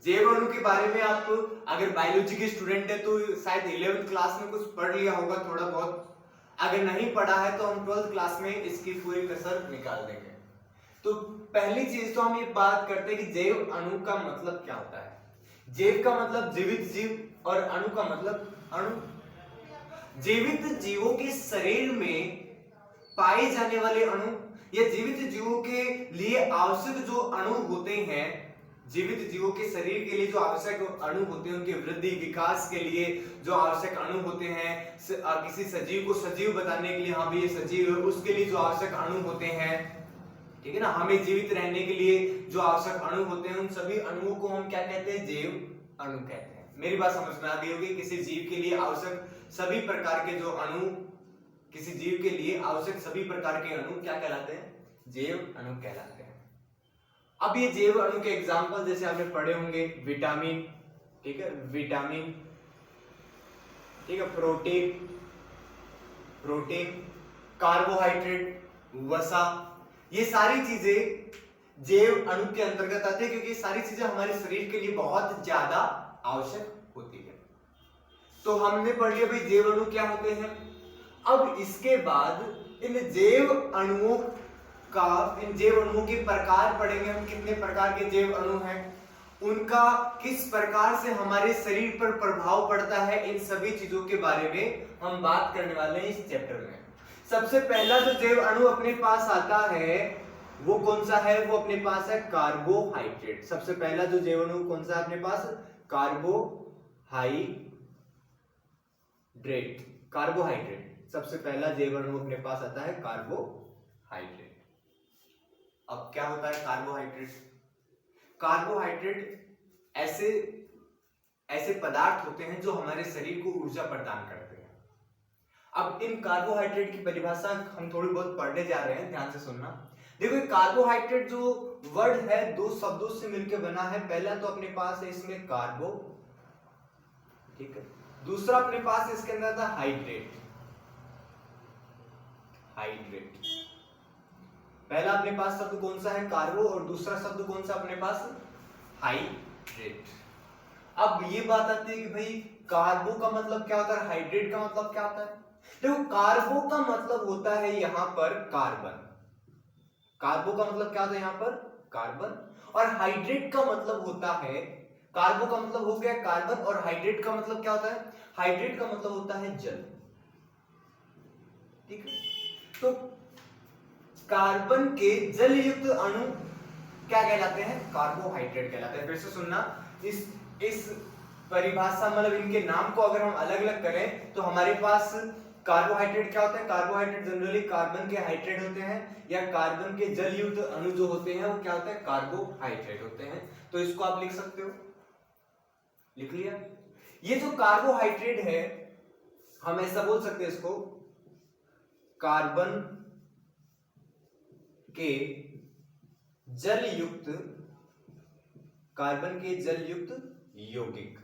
जैव अणु के बारे में आप अगर बायोलॉजी के स्टूडेंट है तो शायद 11th क्लास में कुछ पढ़ लिया होगा थोड़ा बहुत, अगर नहीं पढ़ा है तो हम 12th क्लास में इसकी पूरी कसर निकाल देंगे। तो पहली चीज तो हम ये बात करते हैं कि जैव अणु का मतलब क्या होता है। जैव का मतलब जीवित जीव और अणु का मतलब अणु। जीवित जीवों के शरीर में पाए जाने वाले अणु या जीवित जीवों के लिए आवश्यक जो अणु होते हैं, जीवित जीवों के शरीर के लिए जो आवश्यक अणु होते हैं, उनके वृद्धि विकास के लिए जो आवश्यक अणु होते हैं, किसी सजीव को सजीव बताने के लिए हाँ भी ये सजीव है उसके लिए जो आवश्यक अणु होते हैं, ठीक है ना, हमें जीवित रहने के लिए जो आवश्यक अणु होते हैं, उन सभी अणुओं को हम क्या कहते हैं, जैव अणु कहते हैं। मेरी बात समझ में आ गई होगी। किसी जीव के लिए आवश्यक सभी प्रकार के जो अणु, किसी जीव के लिए आवश्यक सभी प्रकार के अणु क्या कहलाते हैं, जैव अणु कहलाते हैं। अब ये जैव अणु के एग्जांपल जैसे आपने पढ़े होंगे, विटामिन, ठीक है, विटामिन, ठीक है, प्रोटीन, कार्बोहाइड्रेट, वसा, ये सारी चीजें जैव अणु के अंतर्गत आती है क्योंकि ये सारी चीजें हमारे शरीर के लिए बहुत ज्यादा आवश्यक होती है। तो हमने पढ़ लिया भाई जैव अणु क्या होते हैं। अब इसके बाद इन जैव अणुओं के प्रकार पढ़ेंगे हम, कितने प्रकार के जैव अणु हैं, उनका किस प्रकार से हमारे शरीर पर प्रभाव पड़ता है, इन सभी चीजों के बारे में हम बात करने वाले हैं इस चैप्टर में। सबसे पहला जो जैव अणु अपने पास आता है वो कौन सा है, वो अपने पास है कार्बोहाइड्रेट। सबसे पहला जो जैव अणु कौन सा है अपने पास, कार्बोहाइड्रेट। सबसे पहला जैव अणु अपने पास आता है कार्बोहाइड्रेट। अब क्या होता है कार्बोहाइड्रेट? कार्बोहाइड्रेट ऐसे पदार्थ होते हैं जो हमारे शरीर को ऊर्जा प्रदान करते हैं। अब इन कार्बोहाइड्रेट की परिभाषा हम थोड़ी बहुत पढ़ने जा रहे हैं, ध्यान से सुनना। देखो कार्बोहाइड्रेट जो वर्ड है दो शब्दों से मिलकर बना है। पहला तो अपने पास है इसमें कार्बो, ठीक है, दूसरा अपने पास इसके अंदर था हाइड्रेट। पहला अपने पास शब्द कौन सा है, कार्बो, और दूसरा शब्द कौन सा अपने पास, हाइड्रेट। अब ये बात आती है कि भाई कार्बो का मतलब क्या होता है, हाइड्रेट का मतलब क्या होता है। देखो कार्बो का मतलब होता है यहां पर कार्बन। कार्बो का मतलब क्या होता है यहां पर, कार्बन। और हाइड्रेट का मतलब होता है, कार्बो का मतलब हो गया कार्बन और हाइड्रेट का मतलब क्या होता है, हाइड्रेट का मतलब होता है जल, ठीक है। तो कार्बन के जल युक्त अणु क्या कहलाते हैं, कार्बोहाइड्रेट कहलाते हैं। फिर से सुनना, इस परिभाषा मतलब इनके नाम को अगर हम अलग अलग करें तो हमारे पास कार्बोहाइड्रेट क्या होते हैं, कार्बोहाइड्रेट जनरली कार्बन के हाइड्रेट होते हैं, या कार्बन के जल युक्त अणु जो होते हैं वो क्या होते हैं, कार्बोहाइड्रेट होते हैं। तो इसको आप लिख सकते हो, लिख लिया। ये जो कार्बोहाइड्रेट है हम ऐसा बोल सकते हैं इसको, कार्बन के जल युक्त यौगिक।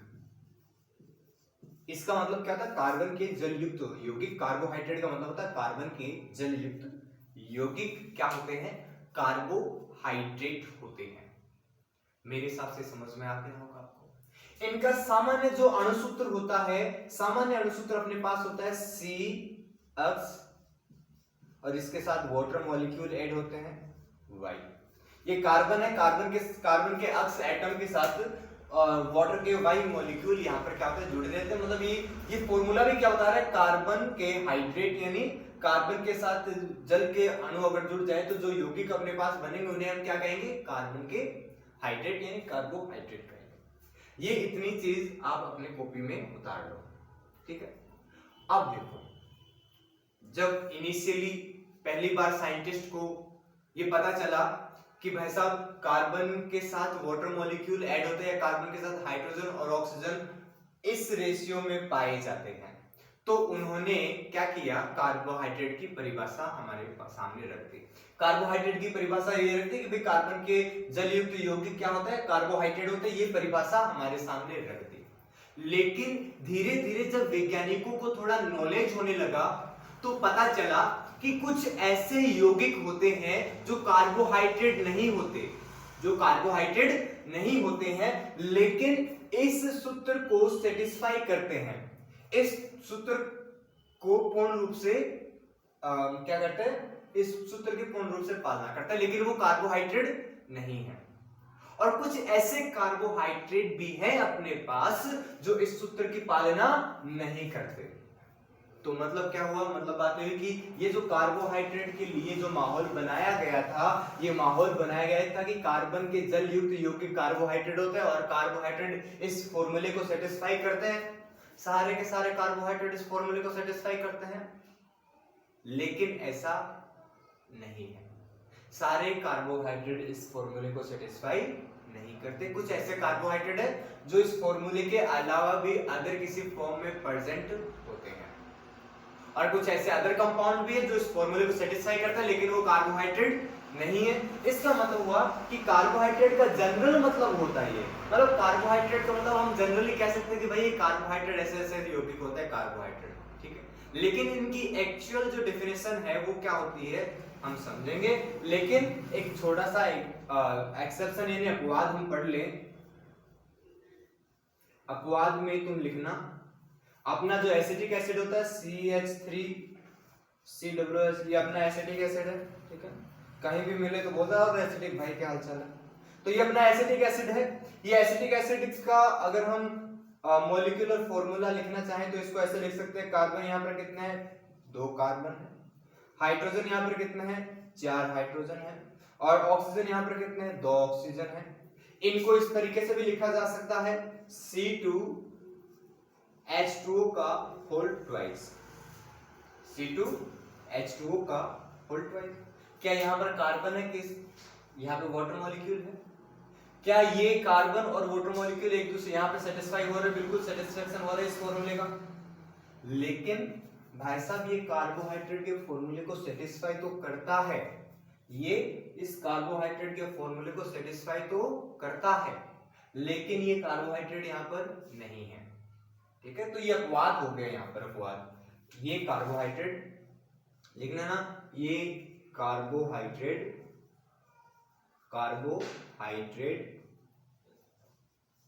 इसका मतलब क्या था, कार्बन के जल युक्त यौगिक। कार्बोहाइड्रेट का मतलब होता है कार्बन के जल युक्त यौगिक क्या होते हैं, कार्बोहाइड्रेट होते हैं। मेरे हिसाब से समझ में आते होगा आपको। इनका सामान्य जो अणुसूत्र होता है, सामान्य अणुसूत्र अपने पास होता है CH, और इसके साथ वाटर मॉलिक्यूल ऐड होते हैं Y। ये कार्बन है, कार्बन के अक्ष एटम के साथ वाटर के Y मॉलिक्यूल यहाँ पर क्या होता है, जुड़ रहते हैं। मतलब ये फॉर्मूला भी क्या बता रहा है, कार्बन के हाइड्रेट यानी कार्बन के साथ जल के अणु अगर जुड़ जाए तो जो यौगिक अपने पास बनेंगे उन्हें हम क्या कहेंगे, कार्बन के हाइड्रेट यानी कार्बोहाइड्रेट कहेंगे। ये इतनी चीज आप अपने कॉपी में उतार लो, ठीक है। अब देखो, जब इनिशियली पहली बार साइंटिस्ट को ये पता चला कि भाई साहब कार्बन के साथ वाटर मॉलिक्यूल ऐड होते हैं, कार्बन के साथ हाइड्रोजन और ऑक्सीजन इस रेशियो में पाए जाते हैं, तो उन्होंने क्या किया, कार्बोहाइड्रेट की परिभाषा हमारे सामने रख दी। कार्बोहाइड्रेट की परिभाषा ये रखती है कि भाई कार्बन के जल युक्त यौगिक क्या होता है, कार्बोहाइड्रेट होते हैं। ये परिभाषा हमारे सामने रख दी। लेकिन धीरे धीरे जब वैज्ञानिकों को थोड़ा नॉलेज होने लगा तो पता चला कि कुछ ऐसे यौगिक होते हैं जो कार्बोहाइड्रेट नहीं होते, जो कार्बोहाइड्रेट नहीं होते हैं, लेकिन इस सूत्र को सेटिस्फाई करते हैं। इस सूत्र को पूर्ण रूप से क्या करते हैं, इस सूत्र की पूर्ण रूप से पालना करता है, लेकिन वो कार्बोहाइड्रेट नहीं है। और कुछ ऐसे कार्बोहाइड्रेट भी हैं अपने पास जो इस सूत्र की पालना नहीं करते। तो मतलब क्या हुआ, मतलब बात हुई कि ये जो कार्बोहाइड्रेट के लिए जो माहौल बनाया गया था, ये माहौल बनाया गया था कि कार्बन के जल युक्त यौगिक कार्बोहाइड्रेट होते हैं और कार्बोहाइड्रेट इस फॉर्मूले को सेटिस्फाई करते हैं। सारे के सारे कार्बोहाइड्रेट इस फॉर्मूले को सेटिस्फाई करते हैं, लेकिन ऐसा नहीं है। सारे कार्बोहाइड्रेट इस फॉर्मूले को सेटिस्फाई नहीं करते। कुछ ऐसे कार्बोहाइड्रेट है जो इस फॉर्मूले के अलावा भी अदर किसी फॉर्म में प्रेजेंट होते हैं, और कुछ ऐसे अदर कंपाउंड भी है जो इस फॉर्मूले को सेटिस्फाई करता है, लेकिन वो कार्बोहाइड्रेट नहीं है। इसका मतलब हुआ कि कार्बोहाइड्रेट का जनरल मतलब होता है ये, मतलब कार्बोहाइड्रेट का मतलब हम जनरली कह सकते हैं कि भाई ये कार्बोहाइड्रेट ऐसे ऐसे यौगिक होता है कार्बोहाइड्रेट, ठीक है। लेकिन इनकी एक्चुअल जो डेफिनेशन है वो क्या होती है हम समझेंगे, लेकिन एक छोटा सा एक्सेप्शन यानी अपवाद हम पढ़ लें। अपवाद में तुम लिखना अपना जो एसिटिक एसिड होता है CH3COOH, ये अपना एसिटिक एसिड है, ठीक है। कहीं भी मिले तो बोलता है एसिटिक भाई क्या हालचाल है, तो ये अपना एसिटिक एसिड है। ये एसिटिक एसिड का अगर हम मॉलिक्यूलर फॉर्मूला लिखना चाहें तो इसको ऐसे लिख सकते हैं, कार्बन यहाँ पर कितने हैं, 2 कार्बन है, हाइड्रोजन यहाँ पर कितने हैं, 4 हाइड्रोजन है, और ऑक्सीजन यहाँ पर कितने हैं, 2 ऑक्सीजन है। इनको इस तरीके से भी लिखा जा सकता है C2H2O का होल ट्वाइस, C2H2O का होल ट्वाइस। क्या यहाँ पर कार्बन है, किस यहाँ पे वाटर मॉलिक्यूल है, क्या ये कार्बन और वाटर मॉलिक्यूल एक दूसरे यहाँ पे सेटिस्फाई हो रहे हैं, बिल्कुल सेटिस्फेक्शन हो रहा है इस फॉर्मूले का। लेकिन भाई साहब ये कार्बोहाइड्रेट के फॉर्मूले को सेटिस्फाई तो करता है, ये इस कार्बोहाइड्रेट के फॉर्मूले को सेटिस्फाई तो करता है, लेकिन ये कार्बोहाइड्रेट यहाँ पर नहीं है, ठीक है। तो ये अपवाद हो गया, यहाँ पर अपवाद। ये कार्बोहाइड्रेट लिखना ना, ये कार्बोहाइड्रेट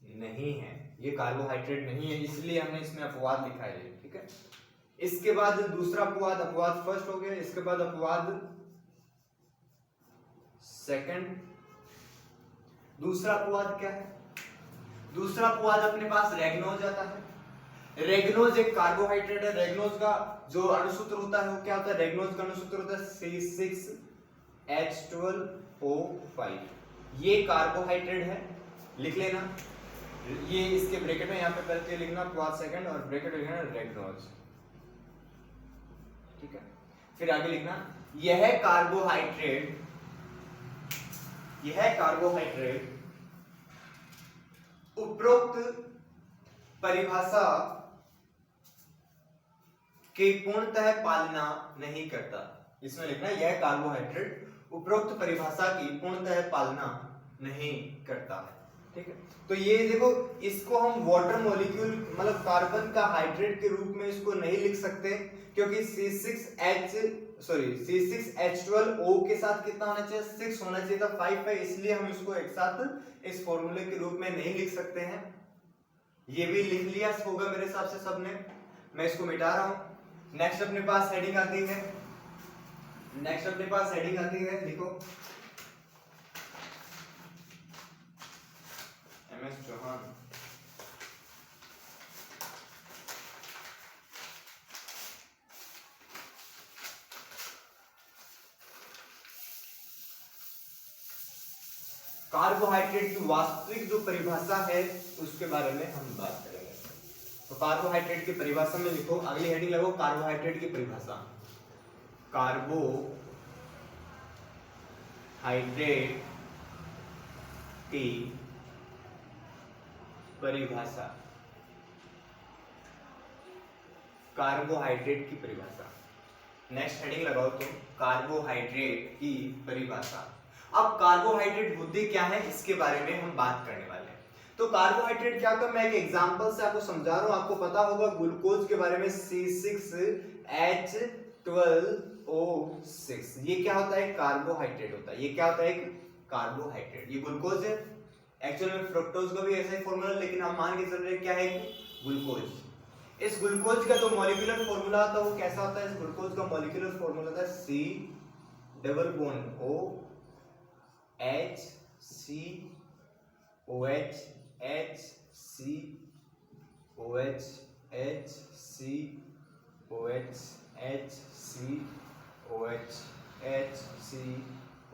नहीं है, ये कार्बोहाइड्रेट नहीं है, इसलिए हमने इसमें अपवाद लिखा है, ठीक है। इसके बाद दूसरा अपवाद, अपवाद फर्स्ट हो गया, इसके बाद अपवाद सेकंड। दूसरा अपवाद क्या है, दूसरा अपवाद अपने पास रेगनोज आता है। रेगनोज एक कार्बोहाइड्रेट है, रेगनोज का जो अणुसूत्र होता है वो क्या होता है, रेगनोज का अणुसूत्र होता है C6H12O5। ये कार्बोहाइड्रेट है, लिख लेना, ये इसके ब्रैकेट में यहाँ पे करके लिखना अपवाद सेकंड और ब्रैकेट में लिखना रेगनोज, ठीक है। फिर आगे लिखना यह कार्बोहाइड्रेट उपरोक्त परिभाषा की पूर्णतः पालना नहीं करता। इसमें लिखना यह कार्बोहाइड्रेट उपरोक्त परिभाषा की पूर्णतः पालना नहीं करता, ठीक है। तो ये देखो, इसको हम वाटर मॉलिक्यूल मतलब कार्बन का हाइड्रेट के रूप में इसको नहीं लिख सकते, क्योंकि C6H12O के साथ कितना होना चाहिए, 6 होना चाहिए था, 5 है, इसलिए हम इसको एक साथ इस फॉर्मूले के रूप में नहीं लिख सकते हैं। ये भी लिख लिया होगा मेरे हिसाब से सबने, मैं इसको मिटा रहा हूं। नेक्स्ट अपने पास हेडिंग आती है, लिखो MS चौहान। कार्बोहाइड्रेट की वास्तविक जो परिभाषा है उसके बारे में हम बात करेंगे। तो कार्बोहाइड्रेट की परिभाषा में लिखो, अगली हेडिंग लगाओ कार्बोहाइड्रेट की परिभाषा। कार्बोहाइड्रेट की परिभाषा, कार्बोहाइड्रेट की परिभाषा। नेक्स्ट हेडिंग लगाओ तो कार्बोहाइड्रेट की परिभाषा। अब कार्बोहाइड्रेट होते क्या है इसके बारे में हम बात करने वाले हैं। तो कार्बोहाइड्रेट क्या होता है, मैं एक एग्जांपल से आपको समझा रहा हूं, आपको पता होगा ग्लूकोज के बारे में C6H12O6, ये क्या होता है, कार्बोहाइड्रेट होता है। ये क्या होता है, एक कार्बोहाइड्रेट। ये ग्लूकोज है, एक्चुअल में फ्रुक्टोज का भी ऐसा ही फॉर्मूला, लेकिन हम मान के चल रहे क्या है कि ग्लूकोज। इस ग्लूकोज का जो मॉलिक्यूलर फॉर्मूला होता है वो कैसा होता है? इस ग्लूकोज का मॉलिक्यूलर फॉर्मूला होता है C double bond O H C OH H C OH H C OH H C OH H C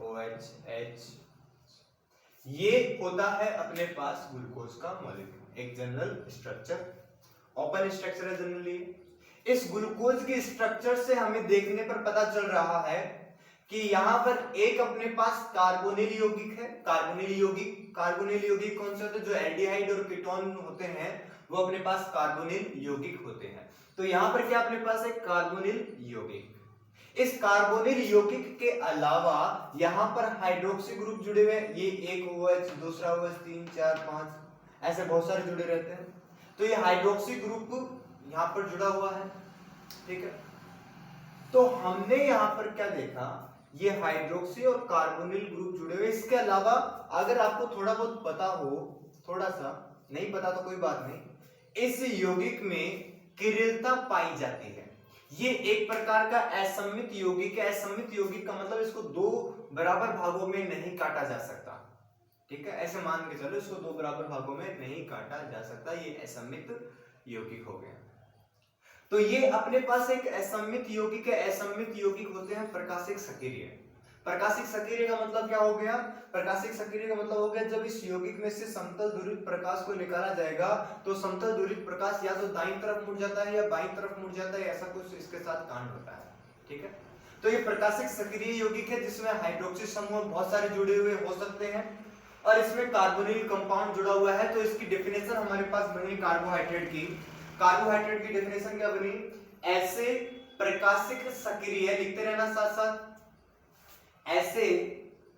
OH H। ये होता है अपने पास ग्लूकोज का मॉलिक्यूल, एक जनरल स्ट्रक्चर, ओपन स्ट्रक्चर है जनरली। इस ग्लूकोज के स्ट्रक्चर से हमें देखने पर पता चल रहा है कि यहाँ पर एक अपने पास कार्बोनिल यौगिक है। कार्बोनिल यौगिक कौन से होते हैं? जो एल्डिहाइड और कीटोन होते हैं वो अपने पास कार्बोनिल यौगिक होते हैं। तो यहाँ पर क्या अपने पास है? कार्बोनिल यौगिक। इस कार्बोनिल यौगिक के अलावा यहाँ पर हाइड्रोक्सी ग्रुप जुड़े हुए हैं। ये एक OH, दूसरा OH, 3 4 5 ऐसे बहुत सारे जुड़े रहते हैं। तो ये हाइड्रोक्सी ग्रुप यहाँ पर जुड़ा हुआ है, ठीक है। तो हमने यहाँ पर क्या देखा? ये हाइड्रोक्सी और कार्बोनिल ग्रुप जुड़े हुए। इसके अलावा अगर आपको थोड़ा बहुत पता हो, थोड़ा सा नहीं पता तो कोई बात नहीं, इस यौगिक में किरिलता पाई जाती है। ये एक प्रकार का असममित यौगिक है। असममित यौगिक का मतलब इसको दो बराबर भागों में नहीं काटा जा सकता, ठीक है। ऐसे मान के चलो, इसको दो बराबर भागों में नहीं काटा जा सकता, ये असममित यौगिक हो गया। तो ये अपने पास एक असममित यौगिक है। असममित यौगिक होते हैं प्रकाशिक सक्रिय। प्रकाशिक सक्रिय का मतलब क्या हो गया? प्रकाशिक सक्रिय का मतलब हो गया जब इस यौगिक में से समतल दूरित प्रकाश को निकाला जाएगा तो समतल दूरित प्रकाश या तो दाईं तरफ मुड़ जाता है या बाईं तरफ मुड़ जाता है, ऐसा कुछ इसके साथ कांड होता है, ठीक है। तो ये प्रकाशिक सक्रिय यौगिक है जिसमें हाइड्रोक्सी समूह बहुत सारे जुड़े हुए हो सकते हैं और इसमें कार्बोनिल कंपाउंड जुड़ा हुआ है। तो इसकी डेफिनेशन हमारे पास बनी कार्बोहाइड्रेट की। कार्बोहाइड्रेट की डेफिनेशन क्या बनी? ऐसे प्रकाशिक सक्रिय, लिखते रहना साथ साथ, ऐसे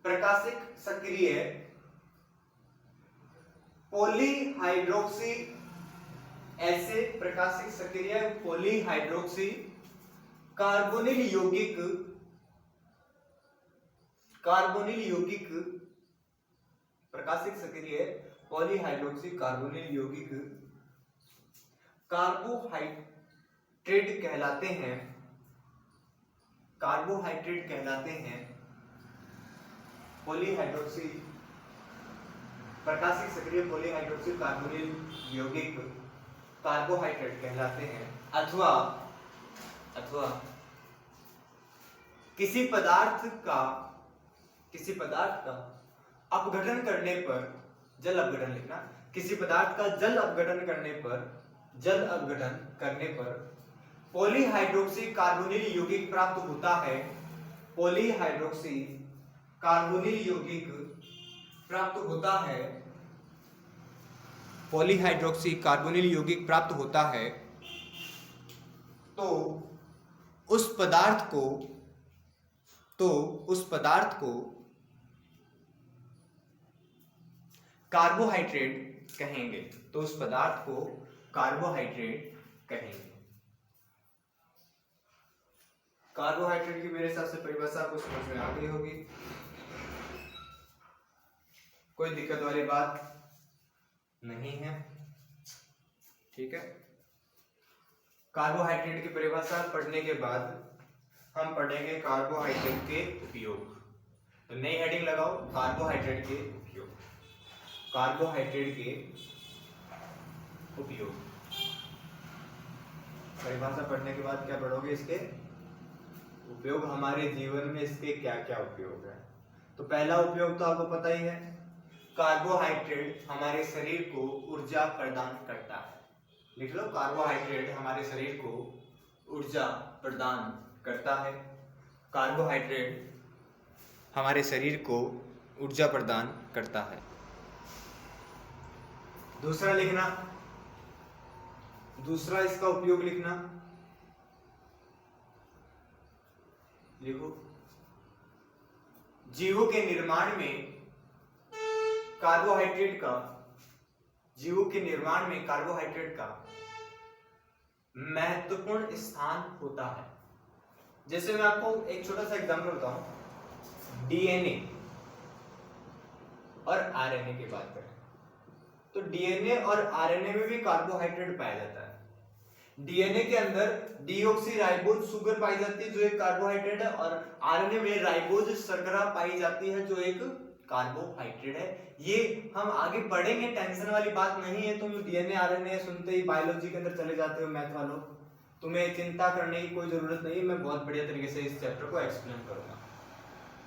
प्रकाशिक सक्रिय पॉलीहाइड्रोक्सी, ऐसे प्रकाशिक सक्रिय पॉलीहाइड्रोक्सी कार्बोनिल यौगिक, प्रकाशिक सक्रिय पॉलीहाइड्रोक्सी कार्बोनिल यौगिक कार्बोहाइड्रेट कहलाते हैं। कार्बोहाइड्रेट कहलाते हैं। पॉलीहाइड्रोक्सी, प्रकाशिक सक्रिय पॉलीहाइड्रोक्सी कार्बोनिल यौगिक कार्बोहाइड्रेट कहलाते हैं। अथवा किसी पदार्थ का अपघटन करने पर, जल अपघटन लिखना, किसी पदार्थ का जल अपघटन करने पर पॉलीहाइड्रोक्सी कार्बोनिल यौगिक प्राप्त होता है। पॉलीहाइड्रोक्सी कार्बोनिल यौगिक प्राप्त होता है। पॉलीहाइड्रोक्सी कार्बोनिल यौगिक प्राप्त होता है तो उस पदार्थ को कार्बोहाइड्रेट कहेंगे। तो उस पदार्थ को कार्बोहाइड्रेट कहेंगे। कार्बोहाइड्रेट की मेरे हिसाब से परिभाषा आपको समझ में आ गई होगी, कोई दिक्कत वाली बात नहीं है, ठीक है। कार्बोहाइड्रेट की परिभाषा पढ़ने के बाद हम पढ़ेंगे कार्बोहाइड्रेट के उपयोग। तो नई हेडिंग लगाओ, कार्बोहाइड्रेट के उपयोग। कार्बोहाइड्रेट के उपयोग परिभाषा पढ़ने के बाद क्या पढ़ोगे? इसके उपयोग, हमारे जीवन में इसके क्या क्या उपयोग है। तो पहला उपयोग तो आपको पता ही है, कार्बोहाइड्रेट हमारे शरीर को ऊर्जा प्रदान करता है। लिख लो, कार्बोहाइड्रेट हमारे शरीर को ऊर्जा प्रदान करता है। कार्बोहाइड्रेट हमारे शरीर को ऊर्जा प्रदान करता है। दूसरा लिखना, दूसरा इसका उपयोग लिखना, लिखो, जीवों के निर्माण में कार्बोहाइड्रेट का, जीवों के निर्माण में कार्बोहाइड्रेट का महत्वपूर्ण स्थान होता है। जैसे मैं आपको एक छोटा सा एग्जांपल बताऊं, डीएनए और आरएनए की बात करें। तो डीएनए और आरएनए में भी कार्बोहाइड्रेट पाया जाता है। डीएनए के अंदर डीऑक्सीराइबोज शुगर पाई जाती है जो एक कार्बोहाइड्रेट है, और आरएनए में राइबोज शर्करा पाई जाती है जो एक कार्बोहाइड्रेट है। ये हम आगे पढ़ेंगे, टेंशन वाली बात नहीं है। तुम डीएनए आरएनए सुनते ही बायोलॉजी के अंदर चले जाते हो मैथ वालों, तुम्हें चिंता करने की कोई जरूरत नहीं है। मैं बहुत बढ़िया तरीके से इस चैप्टर को एक्सप्लेन करूंगा।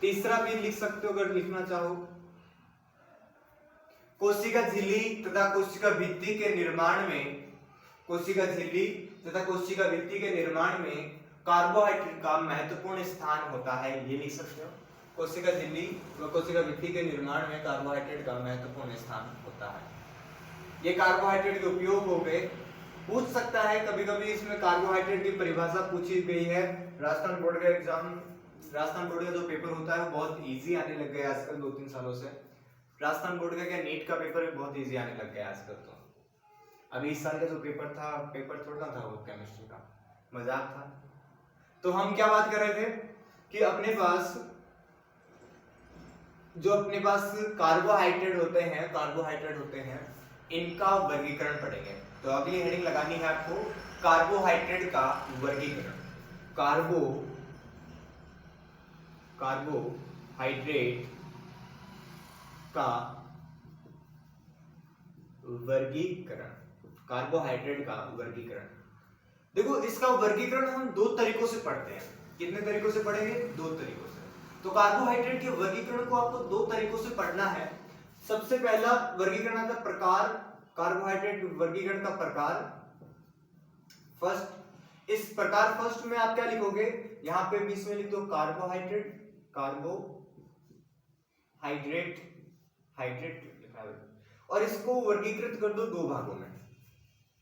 तीसरा भी लिख सकते हो अगर लिखना चाहो। कोशिका झिल्ली तथा कोशिका भित्ति के निर्माण में, कोशिका झिल्ली तथा कोशिका भित्ति के निर्माण में कार्बोहाइड्रेट का महत्वपूर्ण स्थान होता है। ये लिख सकते हो, कोशिका झिल्ली व कोशिका भित्ति के निर्माण में कार्बोहाइड्रेट का महत्वपूर्ण स्थान होता है। ये कार्बोहाइड्रेट के उपयोग हो गए। पूछ सकता है कभी कभी इसमें कार्बोहाइड्रेट की परिभाषा पूछी गई है। राजस्थान बोर्ड का एग्जाम, राजस्थान बोर्ड का जो पेपर होता है वो बहुत इजी आने लग गया आजकल 2-3 सालों से। राजस्थान बोर्ड का क्या, नीट का पेपर भी बहुत इजी आने लग गया आजकल। तो अभी इस साल का जो पेपर था, पेपर थोड़ा था वो केमिस्ट्री का, मजाक था। तो हम क्या बात कर रहे थे कि अपने पास कार्बोहाइड्रेट होते हैं, कार्बोहाइड्रेट होते हैं, इनका वर्गीकरण पढ़ेंगे। तो अगली हेडिंग लगानी है आपको, कार्बोहाइड्रेट का वर्गीकरण। कार्बोहाइड्रेट का वर्गीकरण, कार्बोहाइड्रेट का वर्गीकरण। देखो इसका वर्गीकरण हम 2 तरीकों से पढ़ते हैं। कितने तरीकों से पढ़ेंगे? 2 तरीकों से। तो कार्बोहाइड्रेट के वर्गीकरण को आपको 2 तरीकों से पढ़ना है। सबसे पहला वर्गीकरण आता है प्रकार, कार्बोहाइड्रेट वर्गीकरण का प्रकार फर्स्ट। इस प्रकार फर्स्ट में आप क्या लिखोगे, यहां पे बीच में लिख दो कार्बोहाइड्रेट, कार्बोहाइड्रेट, हाइड्रेट लिखा है, और इसको वर्गीकृत कर दो 2 भागों में।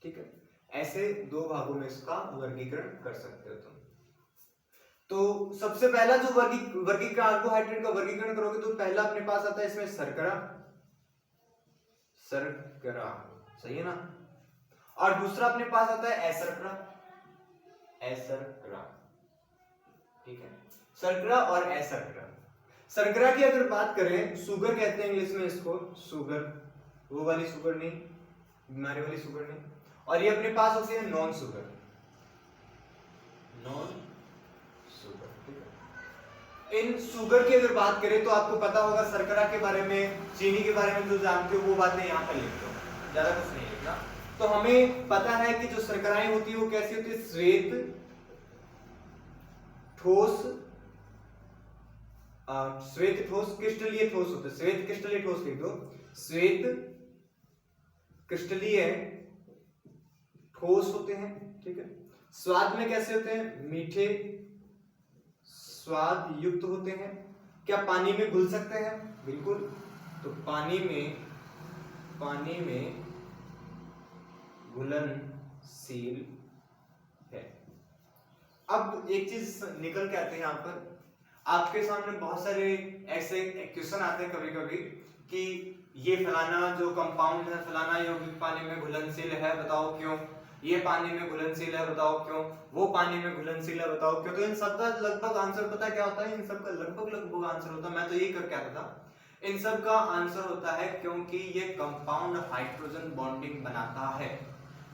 ठीक है, ऐसे 2 भागों में इसका वर्गीकरण कर सकते हो तुम। तो सबसे पहला जो वर्गीकरण कार्बोहाइड्रेट का वर्गीकरण करोगे तो पहला अपने पास आता है इसमें शर्करा, शर्करा सही है ना, और दूसरा अपने पास आता है अशर्करा, अशर्करा। ठीक है, शर्करा और अशर्करा। शर्करा की अगर बात करें, शुगर कहते हैं इंग्लिश में इसको, शुगर, वो वाली शुगर नहीं, बीमारी वाली शुगर नहीं। और ये अपने पास होती है नॉन शुगर, नॉन शुगर। ठीक है, इन शुगर की अगर बात करें तो आपको पता होगा शर्करा के बारे में, चीनी के बारे में जो जानते हो वो बातें यहाँ पर लिख दो, ज्यादा कुछ नहीं लिखना। तो हमें पता है कि जो शर्कराएं होती है वो कैसी होती है, श्वेत, ठोस, श्वेत ठोस, क्रिस्टलीय ठोस होते हैं। श्वेत क्रिस्टलीय ठोस लिख दो, श्वेत क्रिस्टलीय ठोस होते हैं। ठीक है, स्वाद में कैसे होते हैं, मीठे, स्वाद युक्त होते हैं। क्या पानी में घुल सकते हैं? बिल्कुल। तो पानी में घुलनशील है। अब एक चीज निकल के आते हैं यहाँ पर, आपके सामने बहुत सारे ऐसे क्वेश्चन आते हैं कभी कभी कि ये फलाना जो कंपाउंड है, फलाना यौगिक पानी में घुलनशील है, बताओ क्यों। ये पानी में घुलनशील है, बताओ क्यों। वो पानी में घुलनशील है, बताओ क्यों। तो इन सबका लगभग आंसर पता क्या होता है, इन सबका लगभग आंसर होता है, मैं तो यही करके आता था, इन सब का आंसर होता है क्योंकि ये कंपाउंड हाइड्रोजन बॉन्डिंग बनाता है।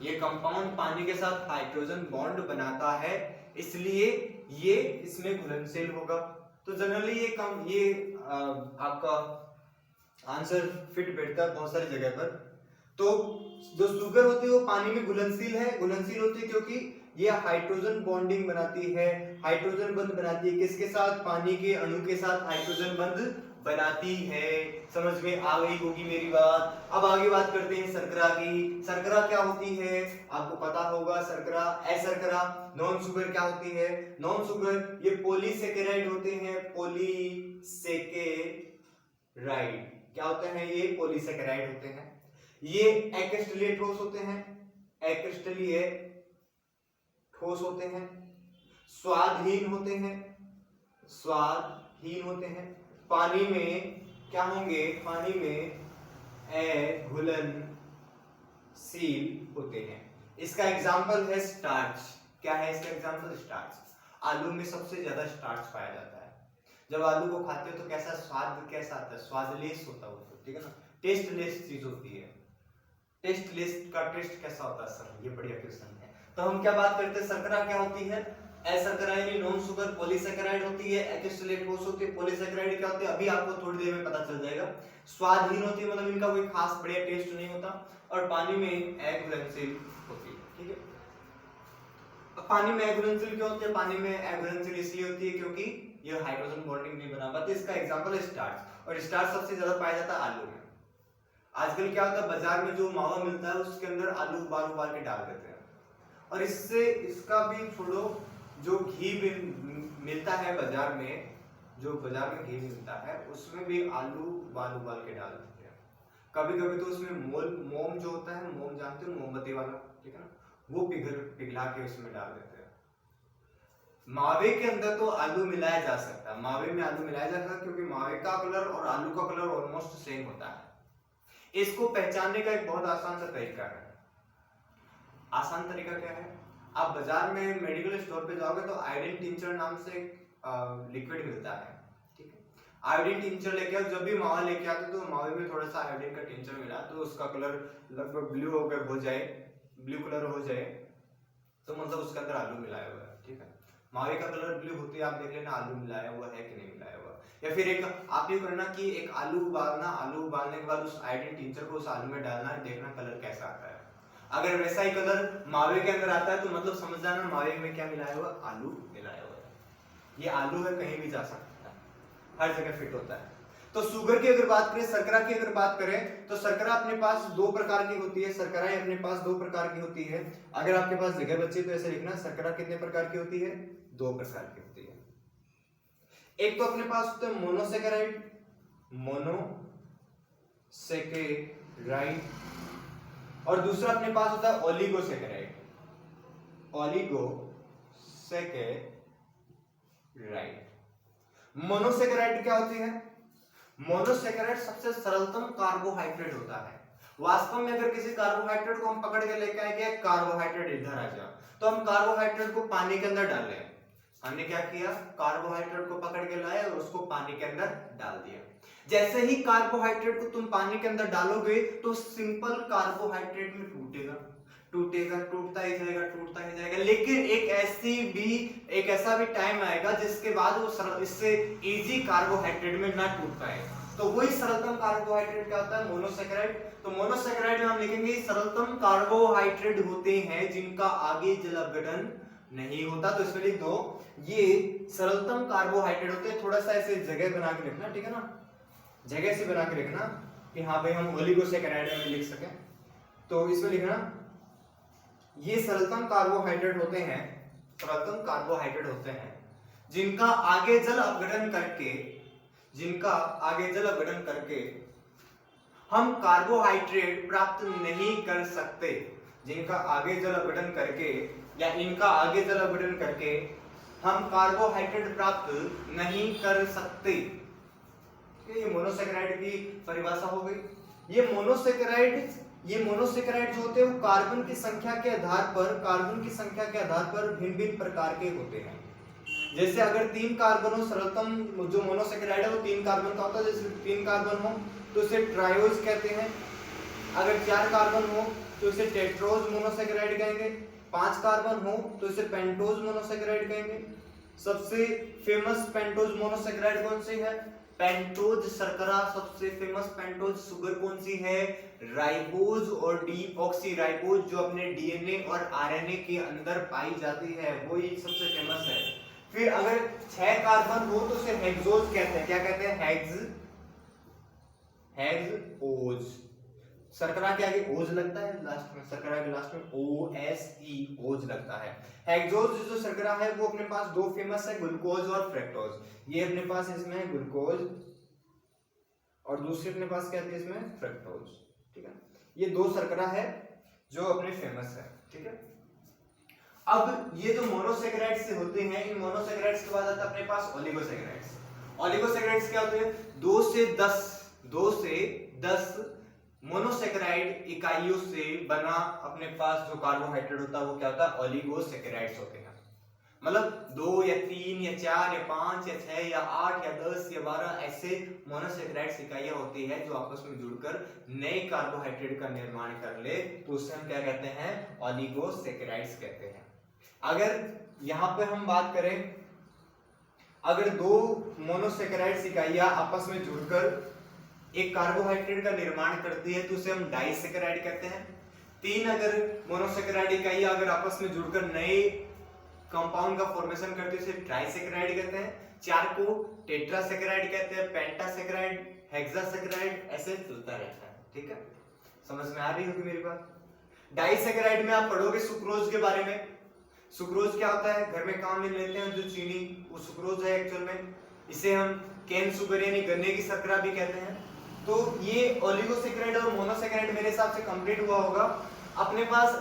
ये कंपाउंड पानी के साथ हाइड्रोजन बॉन्ड बनाता है, इसलिए ये इसमें घुलनशील होगा। तो जनरली ये आपका आंसर फिट बैठता है बहुत सारी जगह पर। तो जो शुगर होती है वो पानी में घुलनशील होती है क्योंकि ये हाइड्रोजन बॉन्डिंग बनाती है, हाइड्रोजन बंध बनाती है। किसके साथ? पानी के अणु के साथ हाइड्रोजन बंध बनाती है। समझ में आ गई होगी मेरी बात। अब आगे बात करते हैं शर्करा की। शर्करा क्या होती है आपको पता होगा, शर्करा, अशर्करा। नॉन शुगर क्या होती है? नॉन शुगर ये पॉलीसेकेराइड होते हैं, पॉलीसेकेराइड क्या होते हैं? ये पॉलीसेकेराइड होते हैं। ये अक्रिस्टलीय ठोस होते हैं, अक्रिस्टलीय ठोस होते हैं, स्वादहीन होते हैं, स्वादहीन होते हैं। पानी में क्या होंगे? पानी में अघुलनशील होते हैं। इसका एग्जाम्पल है स्टार्च। क्या है इसका एग्जाम्पल? स्टार्च। आलू में सबसे ज्यादा स्टार्च पाया जाता है। जब आलू को खाते हो तो कैसा स्वाद, कैसा आता है? स्वादलेस होता है वो, ठीक है ना, टेस्टलेस चीज होती है। टेस्ट लिस्ट का टेस्ट कैसा होता है सर, ये बढ़िया क्वेश्चन है। तो हम क्या बात करते हैं, शर्करा क्या होती है, अशर्करा यानी नॉन शुगर पॉलीसैकेराइड होती है, एक्स्ट्रेलेटोस होती है, पॉलीसैकेराइड क्या होती है अभी आपको थोड़ी देर में पता चल जाएगा। स्वादहीन होती है, मतलब इनका कोई खास बढ़िया टेस्ट नहीं होता, और पानी में एग्रेंसिल होती है, ठीक है। अब पानी में एग्रेंसिल क्यों होती है, पानी में एग्रेंसिल इसलिए होती है क्योंकि ये हाइड्रोजन बॉन्डिंग नहीं बना पाती। इसका एग्जांपल है स्टार्च, और स्टार्च सबसे ज्यादा पाया जाता है आलू में। आजकल क्या होता है, बाजार में जो मावा मिलता है उसके अंदर आलू उबाल उबाल के डाल देते हैं, और इससे इसका भी छोड़ो, जो घी मिलता है बाजार में, जो बाजार में घी मिलता है उसमें भी आलू उबाल उबाल के डाल देते हैं। कभी कभी तो उसमें मोम जो होता है, मोम जानते हो, मोमबत्ती वाला, ठीक है ना, वो पिघला के उसमें डाल देते हैं। मावे के अंदर तो आलू मिलाया जा सकता है, मावे में आलू मिलाया जा सकता है, क्योंकि मावे का कलर और आलू का कलर ऑलमोस्ट सेम होता है। इसको पहचानने का एक बहुत आसान सा तरीका है। आसान तरीका क्या है, आप बाजार में मेडिकल स्टोर पे जाओगे तो आयोडीन टिंचर नाम से लिक्विड मिलता है, ठीक है। आयोडीन टिंचर लेके आओ, जब भी मावा लेके आते तो मावे में थोड़ा सा आयोडीन का टिंचर मिला तो उसका कलर लगभग ब्लू हो जाए, ब्लू कलर हो जाए, तो मतलब उसके अंदर आलू मिलाया हुआ है, ठीक है। मावे का कलर ब्लू होती है, आप देख लेना आलू मिलाया हुआ है कि नहीं मिलाया हुआ। या फिर एक आप ये करना कि एक आलू उबालना, आलू उबालने के बाद उस आयोडीन टिंचर को उस आलू में डालना, देखना कलर कैसा आता है। अगर वैसा ही कलर मावे के अंदर आता है तो मतलब समझ जाना मावे में क्या मिलाया हुआ, आलू मिलाया हुआ है। ये आलू है, कहीं भी जा सकता है, हर जगह फिट होता है। तो शुगर की अगर बात करें, शर्करा की अगर बात करें, तो शर्करा अपने पास दो प्रकार की होती है, शर्करा अपने पास दो प्रकार की होती है। अगर आपके पास जगह बचे तो ऐसे लिखना, शर्करा कितने प्रकार की होती है, दो प्रकार की होती है। एक तो अपने पास होता है मोनोसेकेराइड, मोनोसेकेराइड, और दूसरा अपने पास होता है ओलिगोसेकेराइड, ओलिगोसेकेराइड। मोनोसेकेराइड क्या होती है, मोनोसेकेराइड सबसे सरलतम कार्बोहाइड्रेट होता है। वास्तव में अगर किसी कार्बोहाइड्रेट को हम पकड़ के लेके आएंगे, कार्बोहाइड्रेट इधर आ जा, तो हम कार्बोहाइड्रेट को पानी के अंदर डाल रहे हैं। हमने क्या किया, कार्बोहाइड्रेट को पकड़ के लाए और उसको पानी के अंदर डाल दिया। जैसे ही कार्बोहाइड्रेट को तुम पानी के अंदर डालोगे तो सिंपल कार्बोहाइड्रेट में टूटेगा, टूटता ही जाएगा, लेकिन एक ऐसा भी टाइम आएगा जिसके बाद वो इससे इजी कार्बोहाइड्रेट में ना टूट पाए। तो वही सरलतम कार्बोहाइड्रेट क्या होता है, मोनोसेकेराइड। तो मोनोसेकेराइड में हम लिखेंगे सरलतम कार्बोहाइड्रेट होते हैं जिनका आगे जल अपघटन नहीं होता। तो इसमें लिख दो, ये सरलतम कार्बोहाइड्रेट होते हैं। थोड़ा सा ऐसे जगह बना के रखना, ठीक है ना, जगह से बना के रखना कि हाँ भाई हम ओलिगोसेकेराइड में लिख सके। तो इसमें लिखना, ये सरलतम कार्बोहाइड्रेट होते हैं, सरलतम कार्बोहाइड्रेट होते हैं जिनका आगे जल अपघटन करके हम कार्बोहाइड्रेट प्राप्त नहीं कर सकते, जिनका आगे जल अपघटन करके या इनका आगे जल अपघटन करके हम कार्बोहाइड्रेट प्राप्त नहीं कर सकते। ये मोनोसेकेराइड की परिभाषा हो गई। ये मोनोसेकेराइड जो होते हैं वो कार्बन की संख्या के आधार पर भिन्न भिन्न प्रकार के होते हैं। जैसे अगर 3 कार्बन हो, सरलतम जो मोनोसेकेराइड है वो 3 कार्बन का होता है। जैसे 3 कार्बन हो तो इसे ट्रायोज कहते हैं। अगर 4 कार्बन हो तो इसे टेट्रोज मोनोसेकेराइड कहेंगे। 5 कार्बन हो तो इसे पेंटोज मोनोसेकेराइड कहेंगे। सबसे फेमस पेंटोज मोनोसेकेराइड कौन सी है, पेंटोज शर्करा। सबसे फेमस पेंटोज शुगर कौन सी है, राइबोज और डीऑक्सी राइबोज, जो अपने डीएनए और आरएनए के अंदर पाई जाती है, वो ही सबसे फेमस है। फिर अगर 6 कार्बन हो तो उसे हेक्सोज कहते हैं। क्या कहते हैं, हेक्सोज। शर्करा के आगे ओज लगता है, लास्ट में शर्करा के लास्ट में OSE ओज लगता है। हेक्सोज जो शर्करा है वो अपने पास 2 फेमस है, ग्लूकोज और फ्रक्टोज। ये अपने पास इसमें है ग्लूकोज और दूसरी अपने पास क्या है इसमें, फ्रक्टोज, ठीक है। ये 2 शर्करा है जो अपने फेमस है, ठीक है। अब ये जो मोनोसेकेराइड्स से होते हैं, इन मोनोसेकेराइड्स के बाद आता है अपने पास ओलिगोसेकेराइड्स। ओलिगोसेकेराइड्स क्या होते हैं, 2 से 10 मोनोसेकेराइड इकाइयों से बना अपने पास जो कार्बोहाइड्रेट होता है वो क्या होता है, ओलिगोसेकेराइड्स होते हैं। मतलब 2 या 3 या 4 या 5 या 6 या 8 या 10 या 12 ऐसे मोनोसेकेराइड्स इकाइयां होती है जो आपस में जुड़कर नए कार्बोहाइड्रेट का निर्माण कर ले, तो उसे हम क्या कहते हैं, ओलिगोसेकेराइड्स कहते हैं। अगर यहां पे हम बात करें, अगर 2 मोनोसेकेराइड्स इकाइयां आपस में जुड़कर एक कार्बोहाइड्रेट का निर्माण करती है तो उसे हम डाइसेकेराइड कहते हैं। 3 अगर मोनोसेकेराइड इकाइयां अगर आपस में जुड़कर नए कंपाउंड का फॉर्मेशन करते हैं उसे ट्राइसेकेराइड कहते हैं। 4 को टेट्रासेकेराइड कहते हैं, पेंटासेकेराइड, हेक्सासेकेराइड, ऐसे चलता रहता है। ठीक है, समझ में आ रही होगी मेरी बात। डाइसेकेराइड में आप पढ़ोगे सुक्रोज के बारे में। सुक्रोज क्या होता है, घर में काम में लेते हैं जो चीनी, वो सुक्रोज है एक्चुअल में। इसे हम केन शुगर यानी गन्ने की शर्करा भी कहते हैं। तो ये ओलिगोसेकेराइड और मोनोसेकेराइड मेरे हिसाब से कंप्लीट हुआ होगा। अपने पास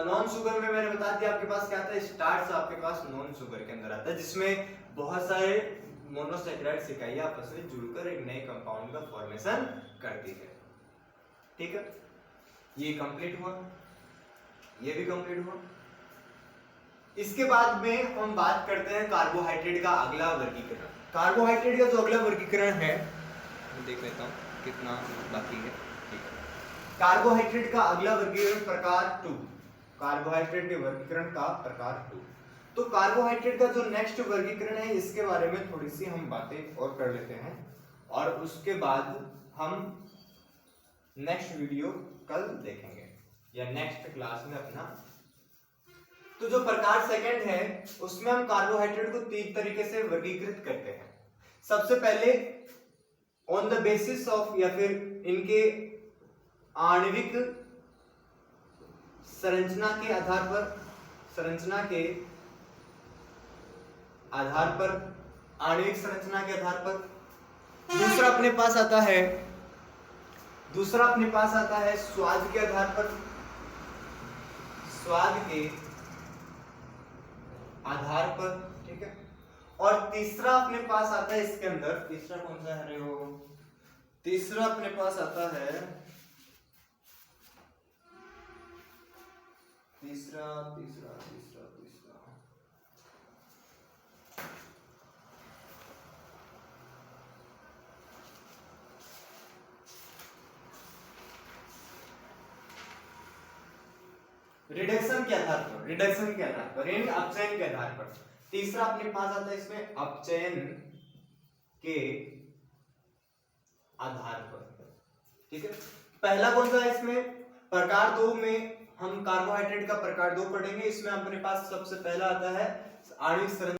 नॉन शुगर में मैंने बता दिया आपके पास क्या आता है, स्टार्च आपके पास नॉन शुगर के अंदर आता है, जिसमें बहुत सारे मोनोसेकेराइड इकाइयां आपस में जुड़कर एक नए कंपाउंड का फॉर्मेशन करती है। ठीक है, ये कंप्लीट हुआ, ये भी कंप्लीट हुआ। इसके बाद में हम बात करते हैं कार्बोहाइड्रेट का अगला वर्गीकरण। कार्बोहाइड्रेट का जो अगला वर्गीकरण है, मैं देख लेता हूं कितना बाकी है। ठीक है, कार्बोहाइड्रेट का अगला वर्गीकरण प्रकार 2, कार्बोहाइड्रेट के वर्गीकरण का प्रकार 2। तो कार्बोहाइड्रेट का जो नेक्स्ट वर्गीकरण है इसके बारे में थोड़ी सी हम बातें और कर लेते हैं, और उसके बाद हम नेक्स्ट वीडियो कल देखेंगे या नेक्स्ट क्लास में अपना। तो जो प्रकार सेकंड है उसमें हम कार्बोहाइड्रेट को 3 तरीके से वर्गीकृत करते हैं। सबसे पहले ऑन द बेसिस ऑफ, या फिर इनके आणविक संरचना के आधार पर, संरचना के आधार पर, आणविक संरचना के आधार पर। दूसरा अपने पास आता है, दूसरा अपने पास आता है स्वाद के आधार पर, स्वाद के आधार पर। ठीक है, और तीसरा अपने पास आता है इसके अंदर, तीसरा कौन सा है रे वो, तीसरा अपने पास आता है, तीसरा तीसरा तीसरा तीसरा रिडक्शन के आधार पर, रिडक्शन के आधार पर यानी अपचयन के आधार पर। तीसरा अपने पास आता है इसमें अपचयन के आधार पर। ठीक है, पहला कौन सा है इसमें, प्रकार 2 में हम कार्बोहाइड्रेट का प्रकार 2 पढ़ेंगे। इसमें अपने पास सबसे पहला आता है आणविक संरचना